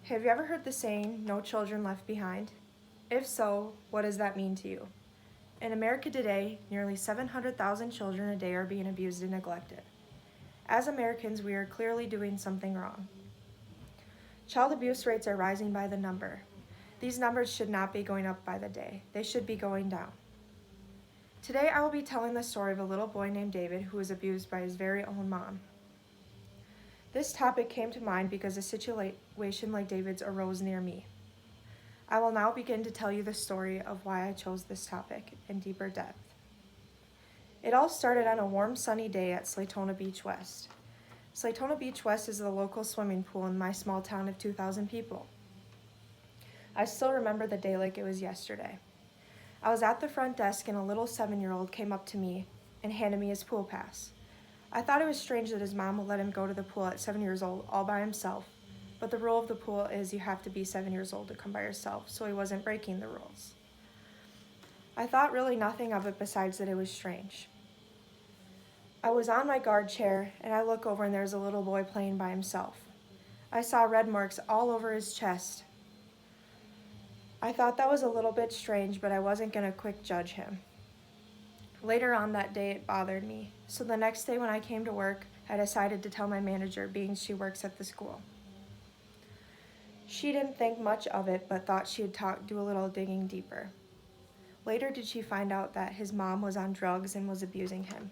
Have you ever heard the saying, no children left behind? If so, what does that mean to you? In America today, nearly 700,000 children a day are being abused and neglected. As Americans, we are clearly doing something wrong. Child abuse rates are rising by the number. These numbers should not be going up by the day. They should be going down. Today, I will be telling the story of a little boy named David who was abused by his very own mom. This topic came to mind because a situation like David's arose near me. I will now begin to tell you the story of why I chose this topic in deeper depth. It all started on a warm, sunny day at Slatona Beach West. Slatona Beach West is the local swimming pool in my small town of 2,000 people. I still remember the day like it was yesterday. I was at the front desk and a little 7-year-old came up to me and handed me his pool pass. I thought it was strange that his mom would let him go to the pool at 7 years old all by himself, but the rule of the pool is you have to be 7 years old to come by yourself, so he wasn't breaking the rules. I thought really nothing of it besides that it was strange. I was on my guard chair and I look over and there's a little boy playing by himself. I saw red marks all over his chest. I thought that was a little bit strange, but I wasn't going to quick judge him. Later on that day, it bothered me, so the next day when I came to work, I decided to tell my manager, being she works at the school. She didn't think much of it, but thought she'd do a little digging deeper. Later did she find out that his mom was on drugs and was abusing him.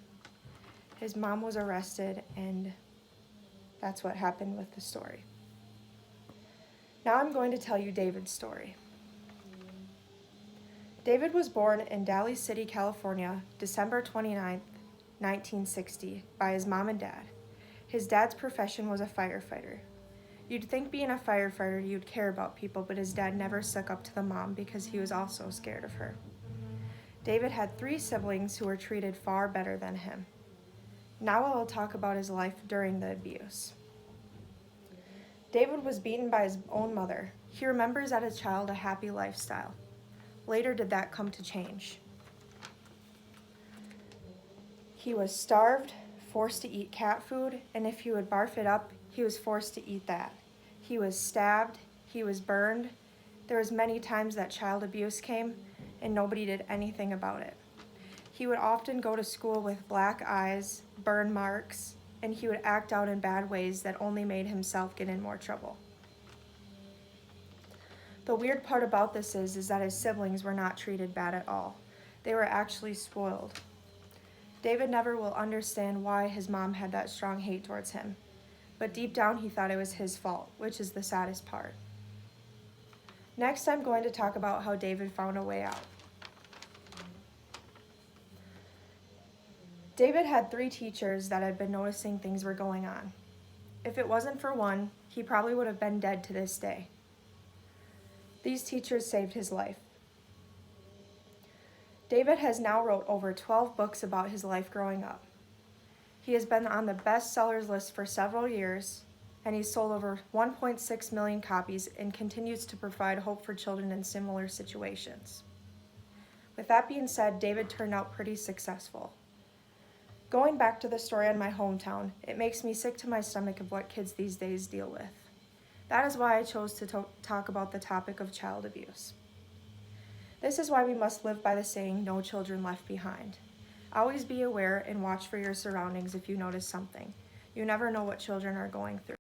His mom was arrested, and that's what happened with the story. Now I'm going to tell you David's story. David was born in Daly City, California, December 29, 1960, by his mom and dad. His dad's profession was a firefighter. You'd think being a firefighter you'd care about people, but his dad never stuck up to the mom because he was also scared of her. David had 3 siblings who were treated far better than him. Now I will talk about his life during the abuse. David was beaten by his own mother. He remembers as a child a happy lifestyle. Later did that come to change. He was starved, forced to eat cat food, and if he would barf it up, he was forced to eat that. He was stabbed, he was burned. There was many times that child abuse came, and nobody did anything about it. He would often go to school with black eyes, burn marks, and he would act out in bad ways that only made himself get in more trouble. The weird part about this is that his siblings were not treated bad at all. They were actually spoiled. David never will understand why his mom had that strong hate towards him, but deep down he thought it was his fault, which is the saddest part. Next, I'm going to talk about how David found a way out. David had 3 teachers that had been noticing things were going on. If it wasn't for one, he probably would have been dead to this day. These teachers saved his life. David has now wrote over 12 books about his life growing up. He has been on the bestsellers list for several years, and he's sold over 1.6 million copies and continues to provide hope for children in similar situations. With that being said, David turned out pretty successful. Going back to the story on my hometown, it makes me sick to my stomach of what kids these days deal with. That is why I chose to talk about the topic of child abuse. This is why we must live by the saying, no children left behind. Always be aware and watch for your surroundings if you notice something. You never know what children are going through.